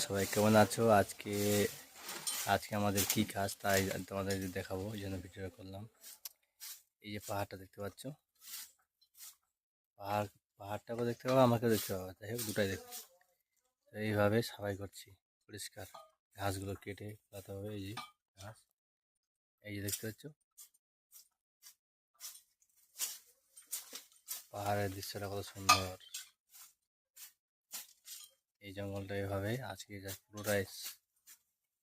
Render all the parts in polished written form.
সবাই কেমন আছো? আজকে আজকে আমাদের কি কাজ তাই তোমাদের দেখাবো, এই জন্য ভিডিও করলাম। এই যে পাহাড়টা দেখতে পাচ্ছ, পাহাড় পাহাড়টাকেও দেখতে পাবো, আমাকেও দেখতে পাবো, যাই হোক দুটাই দেখো। তো এইভাবে সাফাই করছি, পরিষ্কার ঘাসগুলো কেটে ফেলাতে হবে। এই যে ঘাস, এই যে দেখতে পাচ্ছ পাহাড়ের দৃশ্যটা কত সুন্দর। এই জঙ্গলটা এভাবে আজকে পুরোটাই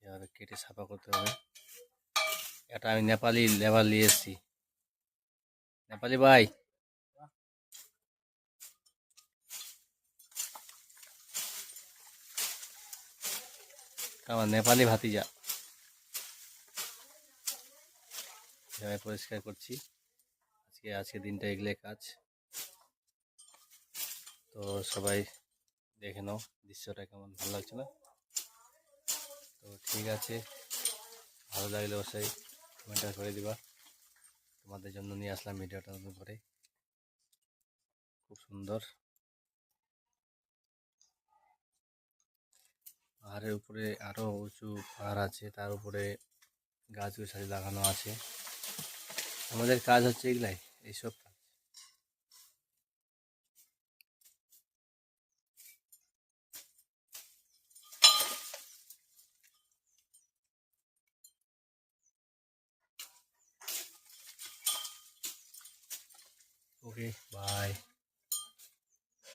এভাবে কেটে সাফা করতে হবে। এটা আমি নেপালি লেবার নিয়ে এসেছি। নেপালি ভাই, আমার নেপালি ভাতিজা। এভাবে পরিষ্কার করছি আজকে দিনটা এগুলো কাজ। তো সবাই দেখে নাও দৃশ্যটা কেমন, ভালো লাগছে না? তো ঠিক আছে, ভালো লাগলে অবশ্যই কমেন্টটা করে দিবা। তোমাদের জন্য নিয়ে আসলাম ভিডিওটা নতুন করে, খুব সুন্দর। পাহাড়ের উপরে আরও উঁচু পাহাড় আছে, তার উপরে গাছগুছালি লাগানো আছে। আমাদের কাজ হচ্ছে এগুলাই, এইসব কাজ। ওকে, বাই।